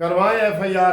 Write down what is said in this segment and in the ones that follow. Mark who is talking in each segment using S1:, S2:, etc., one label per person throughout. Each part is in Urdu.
S1: FIR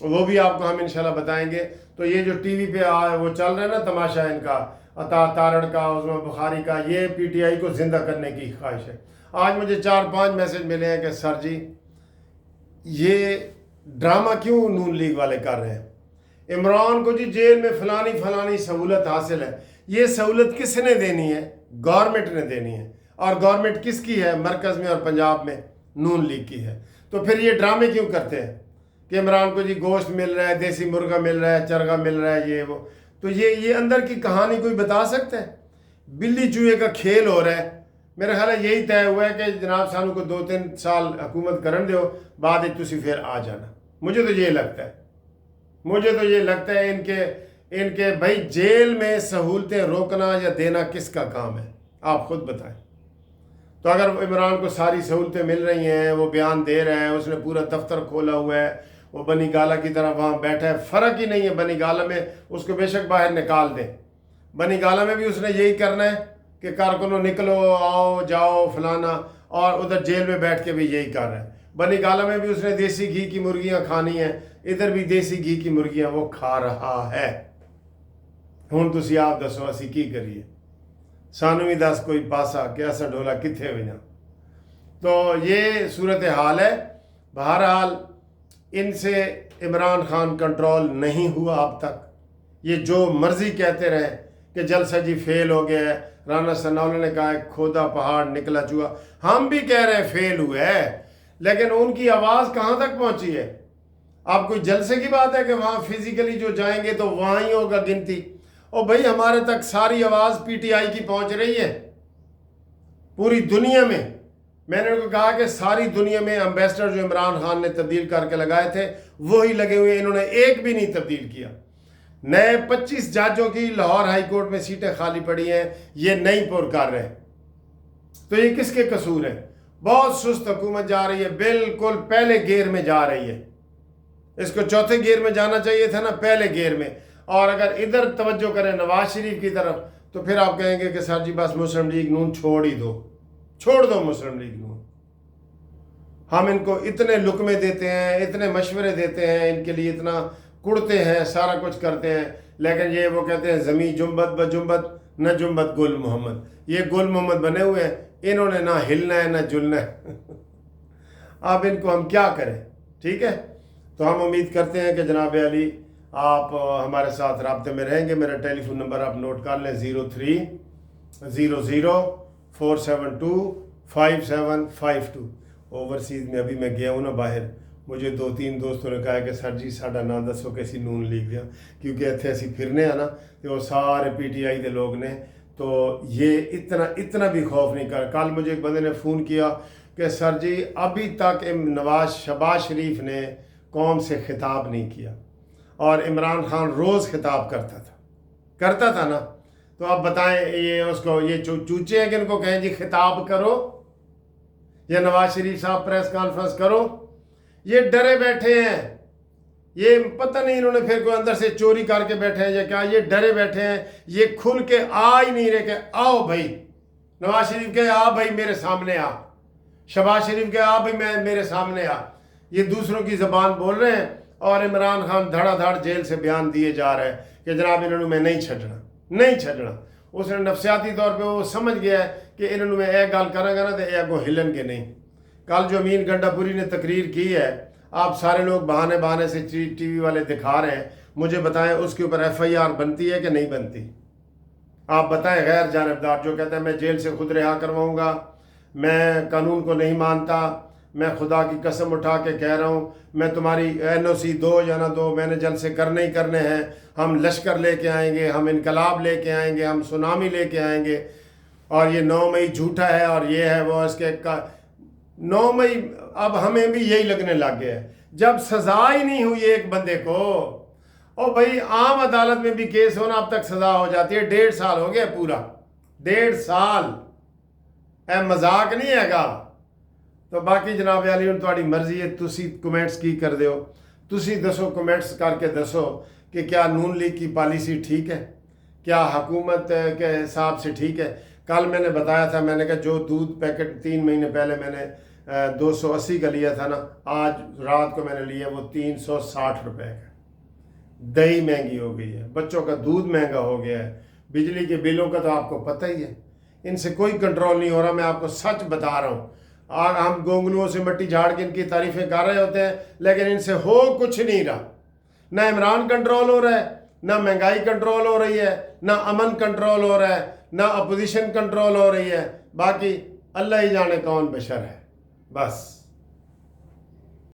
S1: وہ بھی آپ کو ہم انشاءاللہ بتائیں گے. تو یہ جو ٹی وی پہ وہ چل رہا ہے نا تماشا ان کا، عطا تارڑ کا، عظمی بخاری کا، یہ پی ٹی آئی کو زندہ کرنے کی خواہش ہے. آج مجھے 4-5 میسج ملے ہیں کہ سر جی یہ ڈرامہ کیوں نون لیگ والے کر رہے ہیں؟ عمران کو جی جیل میں فلانی سہولت حاصل ہے. یہ سہولت کس نے دینی ہے؟ گورنمنٹ نے دینی ہے. اور گورنمنٹ کس کی ہے؟ مرکز میں اور پنجاب میں نون لیگ کی ہے. تو پھر یہ ڈرامے کیوں کرتے ہیں کہ عمران کو جی گوشت مل رہا ہے، دیسی مرغا مل رہا ہے، چرگا مل رہا ہے، یہ وہ. تو یہ اندر کی کہانی کوئی بتا سکتا ہے؟ بلی چوہے کا کھیل ہو رہا ہے. میرا خیال ہے یہی طے ہوا ہے کہ جناب سانو کو 2-3 سال حکومت کرن دیو، بعد تسی پھر آ جانا. مجھے تو یہ لگتا ہے ان کے بھائی جیل میں سہولتیں روکنا یا دینا کس کا کام ہے؟ آپ خود بتائیں. تو اگر عمران کو ساری سہولتیں مل رہی ہیں، وہ بیان دے رہا ہے، اس نے پورا دفتر کھولا ہوا ہے، وہ بنی گالہ کی طرح وہاں بیٹھا ہے. فرق ہی نہیں ہے بنی گالہ میں، اس کو بے شک باہر نکال دیں. بنی گالہ میں بھی اس نے یہی کرنا ہے کہ کارکنوں نکلو آؤ جاؤ فلانا، اور ادھر جیل میں بیٹھ کے بھی یہی کر رہا ہے. بنی گالہ میں بھی اس نے دیسی گھی کی مرغیاں کھانی ہیں، ادھر بھی دیسی گھی کی مرغیاں وہ کھا رہا ہے. ہوں تسی آپ دسو اسی کی کریے؟ سانو بھی دس کوئی پاسا کہ ایسا ڈولا کتھے ہوئی نا. تو یہ صورتحال ہے. بہرحال ان سے عمران خان کنٹرول نہیں ہوا اب تک. یہ جو مرضی کہتے رہے کہ جلسہ جی فیل ہو گیا ہے. رانا ثناءاللہ نے کہا ہے کھودا پہاڑ نکلا چوہا. ہم بھی کہہ رہے ہیں فیل ہوا ہے، لیکن ان کی آواز کہاں تک پہنچی ہے؟ آپ کوئی جلسے کی بات ہے کہ وہاں فزیکلی جو جائیں گے تو وہاں ہی ہوگا گنتی؟ اور بھائی ہمارے تک ساری آواز پی ٹی آئی کی پہنچ رہی ہے پوری دنیا میں. میں نے ان کو کہا کہ ساری دنیا میں امبیسڈر جو عمران خان نے تبدیل کر کے لگائے تھے وہی لگے ہوئے، انہوں نے ایک بھی نہیں تبدیل کیا. نئے 25 ججوں کی لاہور ہائی کورٹ میں سیٹیں خالی پڑی ہیں، یہ نہیں پر کر رہے. تو یہ کس کے قصور ہے؟ بہت سست حکومت جا رہی ہے، بالکل پہلے گیئر میں جا رہی ہے. اس کو چوتھے گیئر میں جانا چاہیے تھا نا، پہلے گیئر میں. اور اگر ادھر توجہ کریں نواز شریف کی طرف تو پھر آپ کہیں گے کہ سر جی بس مسلم لیگ نون چھوڑ دو مسلم لیگ نون. ہم ان کو اتنے لقمے دیتے ہیں، اتنے مشورے دیتے ہیں، ان کے لیے اتنا کڑتے ہیں، سارا کچھ کرتے ہیں، لیکن یہ وہ کہتے ہیں زمیں جنبت بجنبت نہ جنبت گل محمد. یہ گل محمد بنے ہوئے ہیں، انہوں نے نہ ہلنا ہے نہ جلنا ہے. اب ان کو ہم کیا کریں؟ ٹھیک ہے. تو ہم امید کرتے ہیں کہ جناب علی آپ ہمارے ساتھ رابطے میں رہیں گے. میرا ٹیلی فون نمبر آپ نوٹ کر لیں 0300-472-5752. اوورسیز میں ابھی میں گیا ہوں نا باہر، مجھے 2-3 دوستوں نے کہا کہ سر جی ساڈا نا دسو کہ اسی نون لیگ دیا، کیونکہ اتنے اسی پھرنے ہیں نا تو وہ سارے پی ٹی آئی کے لوگ نے. تو یہ اتنا بھی خوف نہیں کر. کل مجھے ایک بندے نے فون کیا کہ سر جی ابھی تک شہباز شریف نے قوم سے خطاب نہیں کیا، اور عمران خان روز خطاب کرتا تھا نا. تو آپ بتائیں یہ اس کو یہ چوچے ہیں کہ ان کو کہیں جی خطاب کرو یا نواز شریف صاحب پریس کانفرنس کرو؟ یہ ڈرے بیٹھے ہیں. یہ پتہ نہیں انہوں نے پھر کوئی اندر سے چوری کر کے بیٹھے ہیں یا کیا. یہ ڈرے بیٹھے ہیں، یہ کھل کے آ ہی نہیں رہے کہ آؤ بھائی. نواز شریف کہے آ بھائی میرے سامنے آ، شہباز شریف کہے آ بھائی میرے سامنے آ. یہ دوسروں کی زبان بول رہے ہیں، اور عمران خان دھڑا دھڑ جیل سے بیان دیے جا رہے ہیں کہ جناب انہوں نے میں نہیں چھڈنا. اس نے نفسیاتی طور پہ وہ سمجھ گیا ہے کہ انہوں نے میں ایک گال کریں گا نا تو ایک کو ہلن کے نہیں. کل جو امین گنڈا پوری نے تقریر کی ہے، آپ سارے لوگ بہانے سے ٹی وی والے دکھا رہے ہیں، مجھے بتائیں اس کے اوپر ایف آئی آر بنتی ہے کہ نہیں بنتی؟ آپ بتائیں. غیر جانبدار جو کہتا ہے میں جیل سے خود رہا کرواؤں گا، میں قانون کو نہیں مانتا، میں خدا کی قسم اٹھا کے کہہ رہا ہوں میں تمہاری NOC دو یا نہ دو، میں نے جلسے کرنے ہی کرنے ہیں. ہم لشکر لے کے آئیں گے، ہم انقلاب لے کے آئیں گے، ہم سونامی لے کے آئیں گے. اور یہ 9 مئی جھوٹا ہے اور یہ ہے وہ. اس کے 9 مئی اب ہمیں بھی یہی لگنے لگ گیا ہے جب سزا ہی نہیں ہوئی ایک بندے کو. اور بھائی عام عدالت میں بھی کیس ہونا اب تک سزا ہو جاتی ہے. 1.5 سال ہو گیا پورا، 1.5 سال. مذاق نہیں ہے گا. تو باقی جناب علی ہوں تھوڑی مرضی ہے، تسی کمنٹس کی کر دیو. تسی دسو، کمنٹس کر کے دسو کہ کیا نون لیگ کی پالیسی ٹھیک ہے، کیا حکومت کے حساب سے ٹھیک ہے. کل میں نے بتایا تھا، میں نے کہا جو دودھ پیکٹ 3 مہینے پہلے میں نے 280 کا لیا تھا نا، آج رات کو میں نے لیا وہ 360 روپے کا۔ دہی مہنگی ہو گئی ہے، بچوں کا دودھ مہنگا ہو گیا ہے، بجلی کے بلوں کا تو آپ کو پتہ ہی ہے، ان سے کوئی کنٹرول نہیں ہو رہا۔ میں آپ کو سچ بتا رہا ہوں، اور ہم گونگلوؤں سے مٹی جھاڑ کے ان کی تعریفیں کر رہے ہوتے ہیں، لیکن ان سے ہو کچھ نہیں رہا۔ نہ عمران کنٹرول ہو رہا ہے، نہ مہنگائی کنٹرول ہو رہی ہے، نہ امن کنٹرول ہو رہا ہے، نہ اپوزیشن کنٹرول ہو رہی ہے، باقی اللہ ہی جانے کون بشر ہے بس۔